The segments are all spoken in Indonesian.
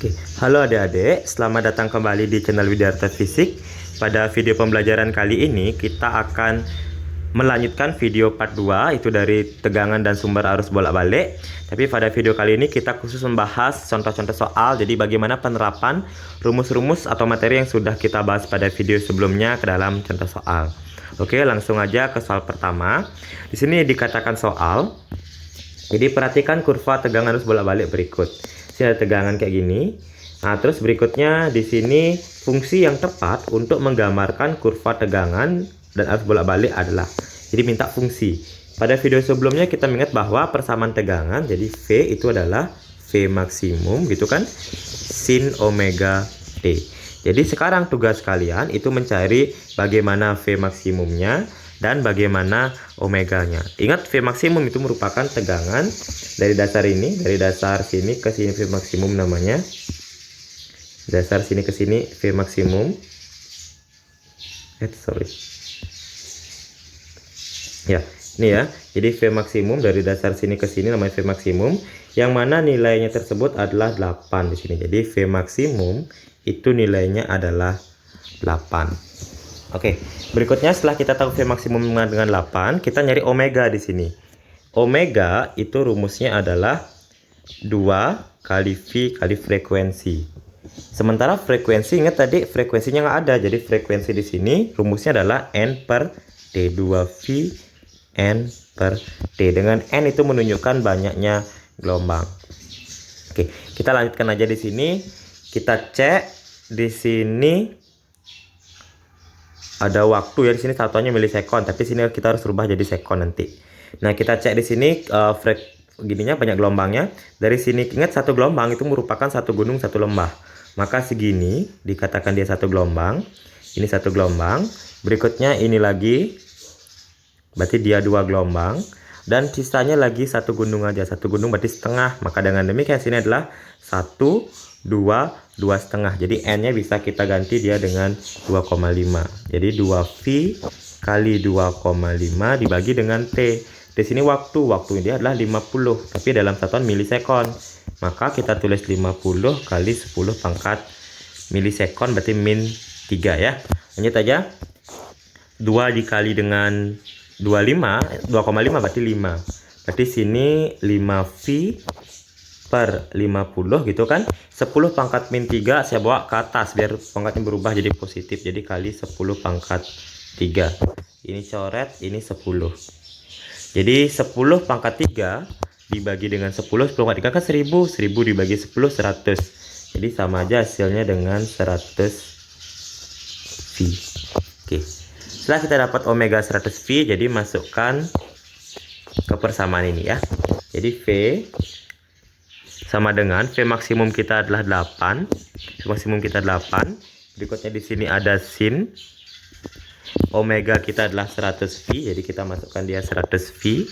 Oke, halo adik-adik, selamat datang kembali di channel Widyarta Fisik. Pada video pembelajaran kali ini kita akan melanjutkan video part 2, itu dari tegangan dan sumber arus bolak-balik. Tapi pada video kali ini kita khusus membahas contoh-contoh soal, jadi bagaimana penerapan rumus-rumus atau materi yang sudah kita bahas pada video sebelumnya ke dalam contoh soal. Oke, langsung aja ke soal pertama. Di sini dikatakan soal, jadi perhatikan kurva tegangan arus bolak-balik berikut. Ada tegangan kayak gini. Nah, terus berikutnya di sini fungsi yang tepat untuk menggambarkan kurva tegangan dan arus bolak-balik adalah. Jadi minta fungsi. Pada video sebelumnya kita mengingat bahwa persamaan tegangan, jadi V itu adalah V maksimum gitu kan, sin omega T. Jadi sekarang tugas kalian itu mencari bagaimana V maksimumnya dan bagaimana omeganya. Ingat, V maksimum itu merupakan tegangan dari dasar ini, dari dasar sini ke sini V maksimum namanya. Dasar sini ke sini V maksimum. Ya, ini ya. Jadi V maksimum dari dasar sini ke sini namanya V maksimum, yang mana nilainya tersebut adalah 8 di sini. Jadi V maksimum itu nilainya adalah 8. Oke, berikutnya setelah kita tahu V maksimum dengan 8, kita nyari omega di sini. Omega itu rumusnya adalah 2 kali V kali frekuensi. Sementara frekuensi, ingat tadi frekuensinya nggak ada, jadi frekuensi di sini rumusnya adalah N per T, 2V N per T. Dengan N itu menunjukkan banyaknya gelombang. Oke, kita lanjutkan aja di sini. Kita cek di sini ada waktu ya, di sini satuannya milisekon, tapi sini kita harus rubah jadi sekon nanti. Nah, kita cek di sini gininya banyak gelombangnya. Dari sini ingat satu gelombang itu merupakan satu gunung satu lembah. Maka segini dikatakan dia satu gelombang. Ini satu gelombang. Berikutnya ini lagi, berarti dia dua gelombang. Dan sisanya lagi satu gunung aja. Satu gunung berarti setengah. Maka dengan demikian sini adalah 1, 2, 2,5. Jadi N-nya bisa kita ganti dia dengan 2,5. Jadi 2V kali 2,5 dibagi dengan T. Di sini waktu dia adalah 50, tapi dalam satuan milisekon. Maka kita tulis 50 kali 10 pangkat milisekon, berarti min 3 ya. Lanjut aja. 2 dikali dengan 2,5 berarti 5. Berarti sini 5V per 50 gitu kan. 10 pangkat min 3 saya bawa ke atas biar pangkatnya berubah jadi positif. Jadi kali 10 pangkat 3. Ini coret, ini 10. Jadi 10 pangkat 3 dibagi dengan 10 pangkat 3 kan 1000. 1000 dibagi 10 100. Jadi sama aja hasilnya dengan 100V. Oke. Setelah kita dapat omega 100V, jadi masukkan ke persamaan ini ya. Jadi V sama dengan V maksimum kita adalah 8. V maksimum kita 8. Berikutnya di sini ada sin. Omega kita adalah 100V, jadi kita masukkan dia 100V.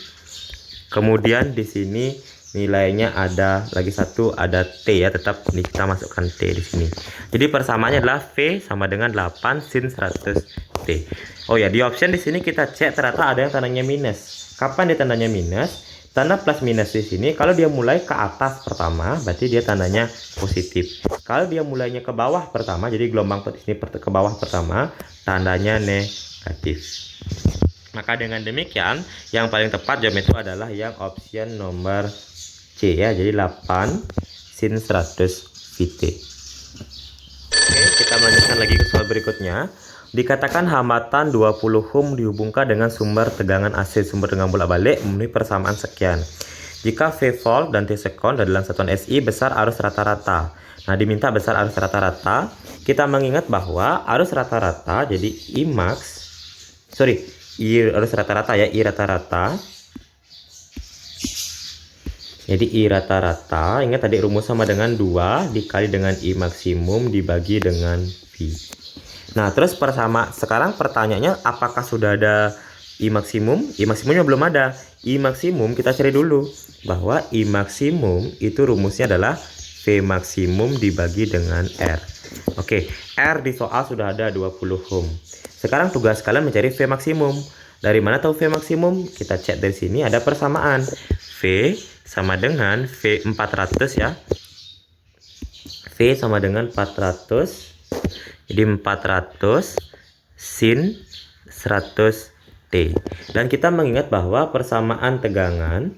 Kemudian di sini nilainya ada lagi satu, ada T ya, tetap ini kita masukkan T di sini. Jadi persamaannya adalah V sama dengan 8 sin 100T. Oh ya, di option di sini kita cek ternyata ada yang tandanya minus. Kapan dia tandanya minus? Tanda plus minus di sini kalau dia mulai ke atas pertama berarti dia tandanya positif. Kalau dia mulainya ke bawah pertama, jadi gelombang di sini ke bawah pertama, tandanya negatif. Maka dengan demikian yang paling tepat jawaban itu adalah yang option nomor C ya. Jadi 8 sin 100 VT. Oke, kita melanjutkan lagi ke soal berikutnya. Dikatakan hambatan 20 ohm dihubungkan dengan sumber tegangan AC, sumber tegangan bolak-balik memenuhi persamaan sekian. Jika V volt dan T sekon dalam satuan SI besar arus rata-rata. Nah, diminta besar arus rata-rata. Kita mengingat bahwa arus rata-rata jadi I arus rata-rata ya, I rata-rata. Jadi I rata-rata, ingat tadi rumus sama dengan 2 dikali dengan I maksimum dibagi dengan V. Nah, terus sekarang pertanyaannya apakah sudah ada I maksimum? I maksimumnya belum ada. I maksimum kita cari dulu. Bahwa I maksimum itu rumusnya adalah V maksimum dibagi dengan R. Oke, R di soal sudah ada 20 ohm. Sekarang tugas kalian mencari V maksimum. Dari mana tahu V maksimum? Kita cek dari sini ada persamaan. V sama dengan V400 ya. V V sama dengan 400. Jadi 400 sin 100 T. Dan kita mengingat bahwa persamaan tegangan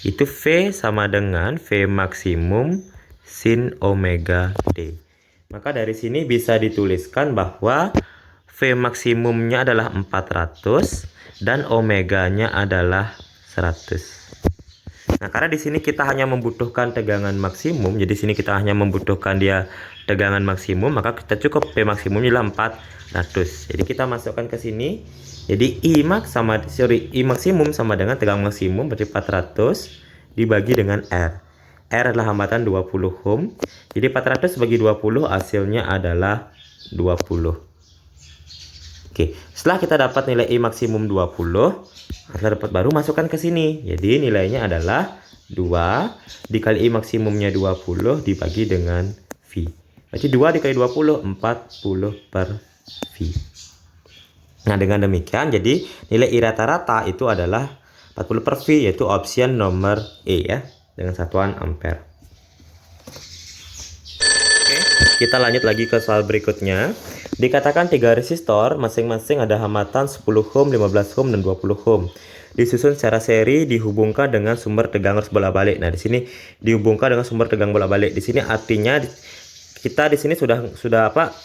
itu V sama dengan V maksimum sin omega T. Maka dari sini bisa dituliskan bahwa V maksimumnya adalah 400 dan omeganya adalah 100. Nah, karena di sini kita hanya membutuhkan tegangan maksimum, jadi sini kita hanya membutuhkan dia tegangan maksimum, maka kita cukup P maksimumnya adalah 400. Jadi kita masukkan ke sini. Jadi I maksimum sama dengan tegangan maksimum berarti 400 dibagi dengan R. R adalah hambatan 20 ohm. Jadi 400 bagi 20 hasilnya adalah 20. Oke, setelah kita dapat nilai I maksimum 20, kita dapat baru masukkan ke sini. Jadi nilainya adalah 2 dikali I maksimumnya 20 dibagi dengan V. Berarti 2 dikali 20, 40 per V. Nah, dengan demikian jadi nilai I rata-rata itu adalah 40 per V, yaitu option nomor E ya, dengan satuan ampere. Oke, kita lanjut lagi ke soal berikutnya. Dikatakan 3 resistor masing-masing ada hambatan 10 ohm, 15 ohm, dan 20 ohm. Disusun secara seri dihubungkan dengan sumber tegangan bolak-balik. Nah, di sini dihubungkan dengan sumber tegangan bolak-balik. Di sini artinya kita di sini sudah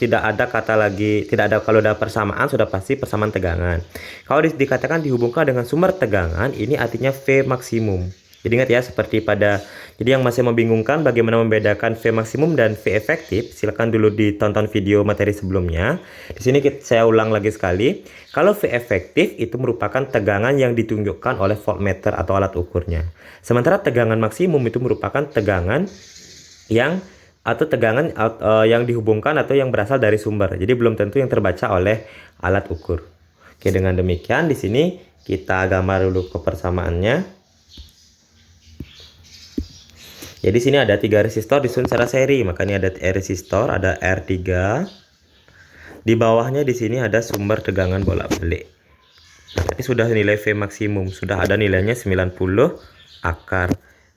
tidak ada kata lagi, tidak ada, kalau ada persamaan sudah pasti persamaan tegangan. Kalau dikatakan dihubungkan dengan sumber tegangan, ini artinya V maksimum. Jadi ingat ya, seperti jadi yang masih membingungkan bagaimana membedakan V maksimum dan V efektif, silakan dulu ditonton video materi sebelumnya. Di sini saya ulang lagi sekali. Kalau V efektif itu merupakan tegangan yang ditunjukkan oleh voltmeter atau alat ukurnya. Sementara tegangan maksimum itu merupakan tegangan yang yang dihubungkan atau yang berasal dari sumber. Jadi belum tentu yang terbaca oleh alat ukur. Oke, dengan demikian di sini kita gambar dulu ke persamaannya. Jadi sini ada 3 resistor disusun secara seri, makanya ada R resistor, ada R3. Di bawahnya di sini ada sumber tegangan bolak-balik. Nah, ini sudah nilai V maksimum, sudah ada nilainya 90 akar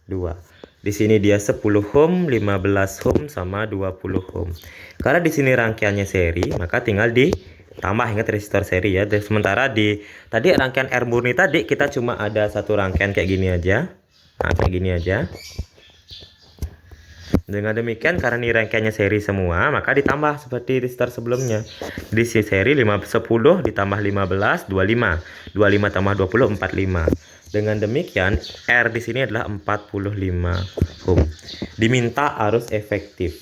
2. Di sini dia 10 ohm, 15 ohm sama 20 ohm. Karena di sini rangkaiannya seri, maka tinggal ditambah, ingat resistor seri ya. Dan sementara tadi rangkaian R murni tadi kita cuma ada satu rangkaian kayak gini aja. Nah, kayak gini aja. Dengan demikian karena ini rangkaiannya seri semua, maka ditambah seperti resistor sebelumnya. Di seri 10 ditambah 15, 25. 25 tambah 20, 45. Dengan demikian R di sini adalah 45 ohm. Diminta arus efektif.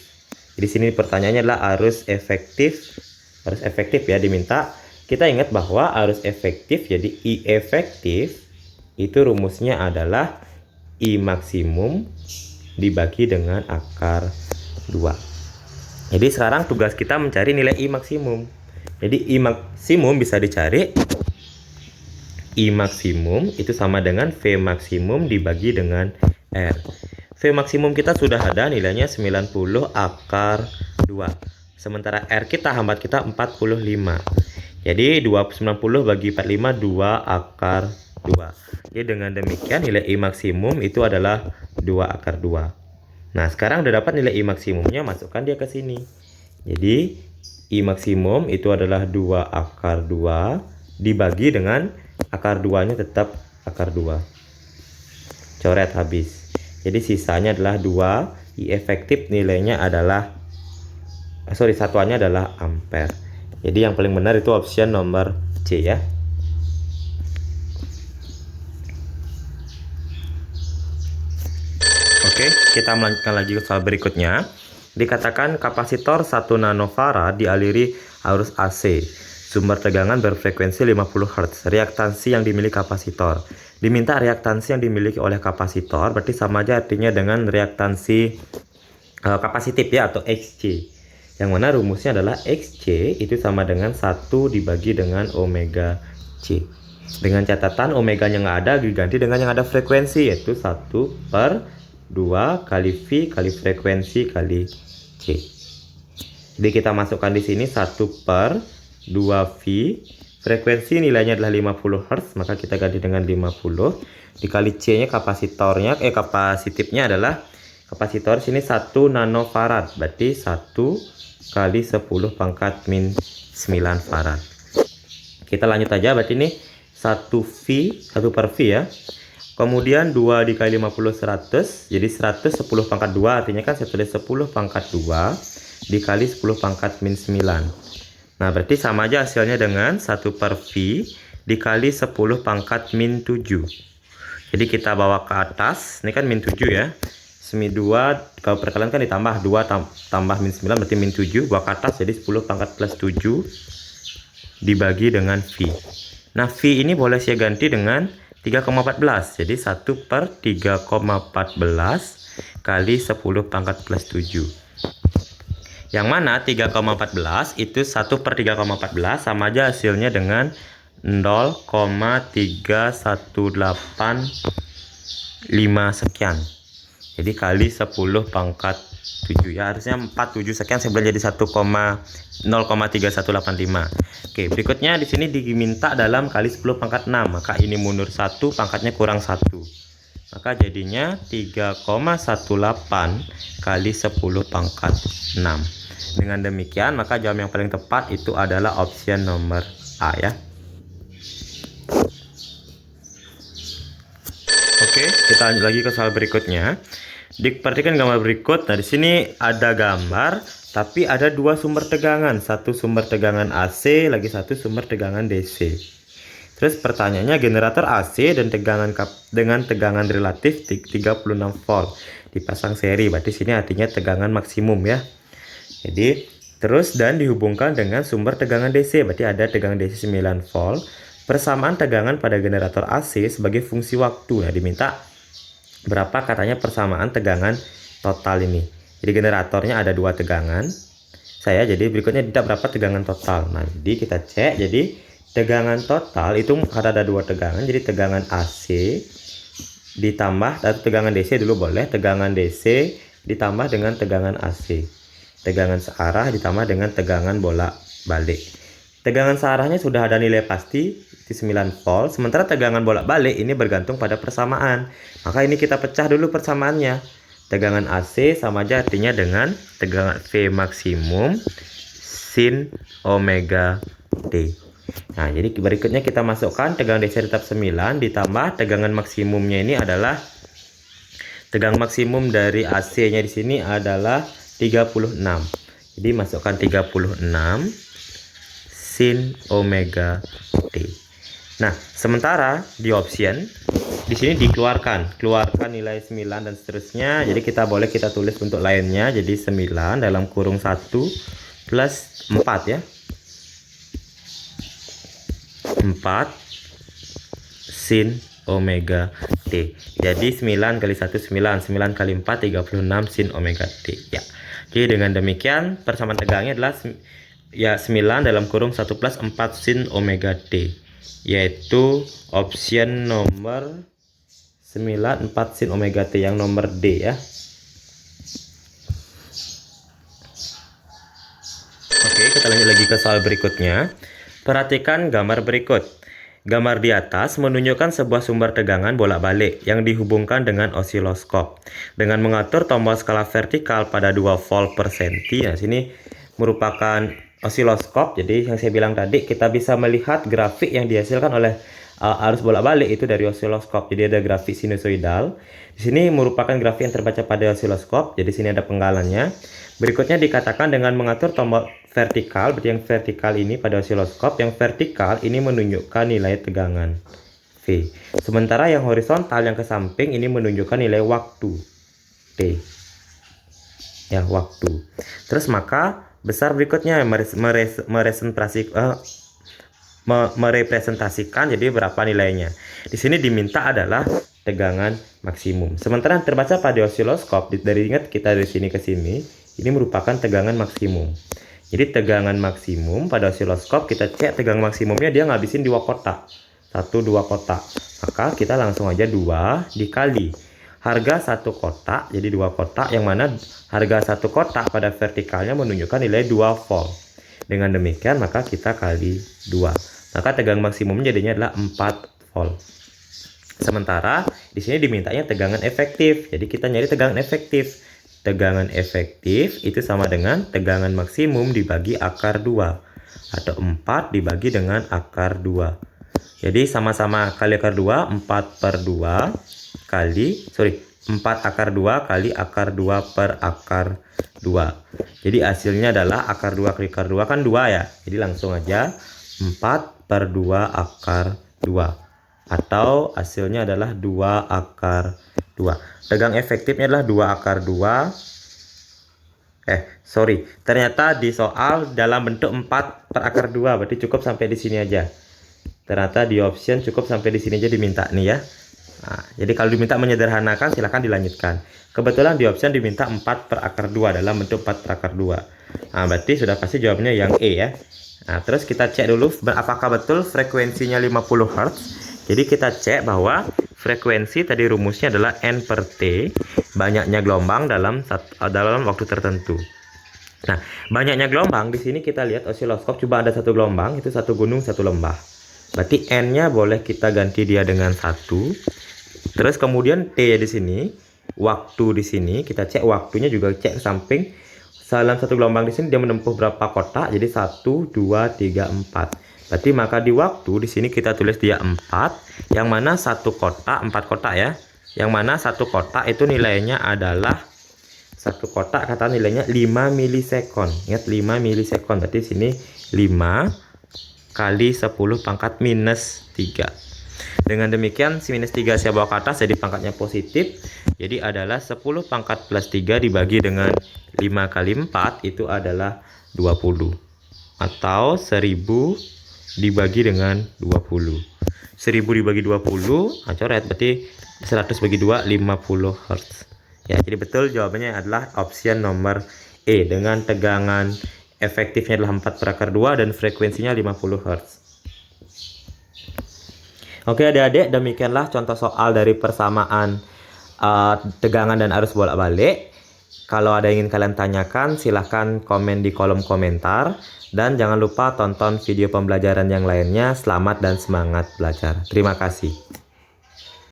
Di sini pertanyaannya adalah arus efektif. Arus efektif ya diminta. Kita ingat bahwa arus efektif, jadi I efektif itu rumusnya adalah I maksimum dibagi dengan akar 2. Jadi sekarang tugas kita mencari nilai I maksimum. Jadi I maksimum bisa dicari. I maksimum itu sama dengan V maksimum dibagi dengan R. V maksimum kita sudah ada nilainya 90 akar 2. Sementara R kita, hambat kita 45. Jadi 90 bagi 45, 2 akar 2. Jadi dengan demikian nilai I maksimum itu adalah 2 akar 2. Nah, sekarang udah dapat nilai I maksimumnya, masukkan dia ke sini. Jadi I maksimum itu adalah 2 akar 2 dibagi dengan akar 2-nya tetap akar 2. Coret habis. Jadi sisanya adalah 2. I efektif nilainya adalah satuannya adalah ampere. Jadi yang paling benar itu option nomor C ya. Oke, kita melanjutkan lagi ke soal berikutnya. Dikatakan kapasitor 1 nanofarad dialiri arus AC. Sumber tegangan berfrekuensi 50 Hz. Reaktansi yang dimiliki kapasitor. Diminta reaktansi yang dimiliki oleh kapasitor, berarti sama aja artinya dengan reaktansi kapasitif ya, atau Xc. Yang mana rumusnya adalah Xc itu sama dengan 1 dibagi dengan omega C. Dengan catatan omeganya nggak ada, diganti dengan yang ada frekuensi, yaitu 1 per 2 kali V kali frekuensi kali C. Jadi kita masukkan di sini 1 per 2V, frekuensi nilainya adalah 50 Hz, maka kita ganti dengan 50 dikali C nya kapasitifnya adalah kapasitor sini 1 nanofarad, berarti 1 kali 10 pangkat min 9 farad. Kita lanjut aja, berarti ini 1 V, 1 per V ya. Kemudian 2 dikali 50 100, jadi 100 10 pangkat 2, artinya kan saya tulis 10 pangkat 2 dikali 10 pangkat min 9. Nah, berarti sama aja hasilnya dengan 1 per V dikali 10 pangkat min 7. Jadi kita bawa ke atas, ini kan min 7 ya. Semi 2, kalau perkalian kan ditambah 2 tambah min 9 berarti min 7, bawa ke atas jadi 10 pangkat plus 7 dibagi dengan V. Nah, V ini boleh saya ganti dengan 3,14, jadi 1 per 3,14 kali 10 pangkat plus 7. Yang mana 3,14 itu 1 per 3,14 sama aja hasilnya dengan 0,3185 sekian. Jadi kali 10 pangkat 7 ya, harusnya 47 sekian, saya bilang jadi 0,3185. Oke, berikutnya di sini diminta dalam kali 10 pangkat 6, maka ini mundur 1, pangkatnya kurang 1. Maka jadinya 3,18 kali 10 pangkat 6. Dengan demikian, maka jawaban yang paling tepat itu adalah option nomor A ya. Oke, kita lanjut lagi ke soal berikutnya. Diperhatikan gambar berikut. Nah, di sini ada gambar, tapi ada dua sumber tegangan. Satu sumber tegangan AC, lagi satu sumber tegangan DC. Terus pertanyaannya, generator AC dan dengan tegangan relatif 36 volt dipasang seri. Berarti sini artinya tegangan maksimum ya. Jadi, terus dan dihubungkan dengan sumber tegangan DC. Berarti ada tegangan DC 9 volt. Persamaan tegangan pada generator AC sebagai fungsi waktu. Nah, diminta berapa katanya persamaan tegangan total ini. Jadi generatornya ada dua tegangan. Jadi berikutnya tidak berapa tegangan total. Nah, jadi kita cek. Jadi tegangan total itu ada dua tegangan. Jadi tegangan AC ditambah, atau tegangan DC dulu boleh. Tegangan DC ditambah dengan tegangan AC. Tegangan searah ditambah dengan tegangan bolak-balik. Tegangan searahnya sudah ada nilai pasti, itu 9 volt. Sementara tegangan bolak-balik ini bergantung pada persamaan. Maka ini kita pecah dulu persamaannya. Tegangan AC sama aja artinya dengan tegangan V maksimum sin omega T. Nah, jadi berikutnya kita masukkan tegangan DC tetap 9 ditambah tegangan maksimumnya ini adalah tegangan maksimum dari AC-nya di sini adalah 36. Jadi masukkan 36 sin omega T. Nah, sementara di option di sini keluarkan nilai 9 dan seterusnya. Jadi kita tulis untuk lainnya. Jadi 9 dalam kurung 1 plus 4 ya. 4 sin omega T. Jadi 9 kali 1 9, 9 kali 4 36 sin omega T ya. Jadi dengan demikian persamaan tegangnya adalah ya 9 dalam kurung 1 plus 4 sin omega T, yaitu option nomor 9 4 sin omega T yang nomor D ya. Oke, kita lanjut lagi ke soal berikutnya. Perhatikan gambar berikut. Gambar di atas menunjukkan sebuah sumber tegangan bolak-balik yang dihubungkan dengan osiloskop dengan mengatur tombol skala vertikal pada 2 volt per senti. Nah, sini merupakan osiloskop. Jadi yang saya bilang tadi, kita bisa melihat grafik yang dihasilkan oleh arus bolak-balik itu dari osiloskop. Jadi ada grafik sinusoidal. Di sini merupakan grafik yang terbaca pada osiloskop. Jadi sini ada penggalannya. Berikutnya dikatakan dengan mengatur tombol vertikal, berarti yang vertikal ini pada osiloskop, yang vertikal ini menunjukkan nilai tegangan V. Sementara yang horizontal yang ke samping ini menunjukkan nilai waktu T. Ya, waktu. Terus maka besar berikutnya merepresentasikan jadi berapa nilainya. Di sini diminta adalah tegangan maksimum. Sementara yang terbaca pada osiloskop, dari ingat kita dari sini ke sini, ini merupakan tegangan maksimum. Jadi tegangan maksimum pada osiloskop kita cek tegangan maksimumnya dia ngabisin 2 kotak. 1 2 kotak. Maka kita langsung aja 2 dikali harga 1 kotak, jadi 2 kotak, yang mana harga 1 kotak pada vertikalnya menunjukkan nilai 2 volt. Dengan demikian maka kita kali 2. Maka tegangan maksimumnya jadinya adalah 4 volt. Sementara di sini dimintanya tegangan efektif. Jadi kita nyari tegangan efektif. Tegangan efektif itu sama dengan tegangan maksimum dibagi akar 2. Atau 4 dibagi dengan akar 2. Jadi sama-sama kali akar 2, 4 per 2 kali, 4 akar 2 kali akar 2 per akar 2. Jadi hasilnya adalah akar 2 kali akar 2 kan 2 ya. Jadi langsung aja 4 per 2 akar 2. Atau hasilnya adalah 2 akar 2. Tegangan efektifnya adalah 2 akar 2. Ternyata di soal dalam bentuk 4 per akar 2. Berarti cukup sampai di sini aja. Ternyata di option cukup sampai di sini aja diminta nih ya. Nah, jadi kalau diminta menyederhanakan silahkan dilanjutkan. Kebetulan di option diminta 4 per akar 2 dalam bentuk 4 per akar 2. Nah, berarti sudah pasti jawabannya yang E ya. Nah, terus kita cek dulu apakah betul frekuensinya 50 Hz. Jadi kita cek bahwa frekuensi tadi rumusnya adalah N per T, banyaknya gelombang dalam waktu tertentu. Nah, banyaknya gelombang di sini kita lihat osiloskop coba ada satu gelombang, itu satu gunung, satu lembah. Berarti N-nya boleh kita ganti dia dengan 1. Terus kemudian T ya di sini, waktu di sini kita cek waktunya juga cek samping. Dalam satu gelombang di sini dia menempuh berapa kotak? Jadi 1, 2, 3, 4. Berarti maka di waktu di sini kita tulis dia 4, yang mana satu kotak 4 kotak ya. Yang mana satu kotak itu nilainya adalah satu kotak kata nilainya 5 milisekon. Ingat 5 milisekon. Berarti sini 5 kali 10 pangkat minus 3. Dengan demikian si minus 3 saya bawa ke atas jadi pangkatnya positif. Jadi adalah 10 pangkat plus 3 dibagi dengan 5 kali 4 itu adalah 20. Atau 1000 dibagi dengan 20. 1000 dibagi 20, coret berarti 100 bagi 2, 50 Hz. Ya, jadi betul jawabannya adalah option nomor E dengan tegangan efektifnya adalah 4 per akar 2 dan frekuensinya 50 Hz. Oke adik-adik, demikianlah contoh soal dari persamaan tegangan dan arus bolak-balik. Kalau ada yang ingin kalian tanyakan, silahkan komen di kolom komentar. Dan jangan lupa tonton video pembelajaran yang lainnya. Selamat dan semangat belajar. Terima kasih.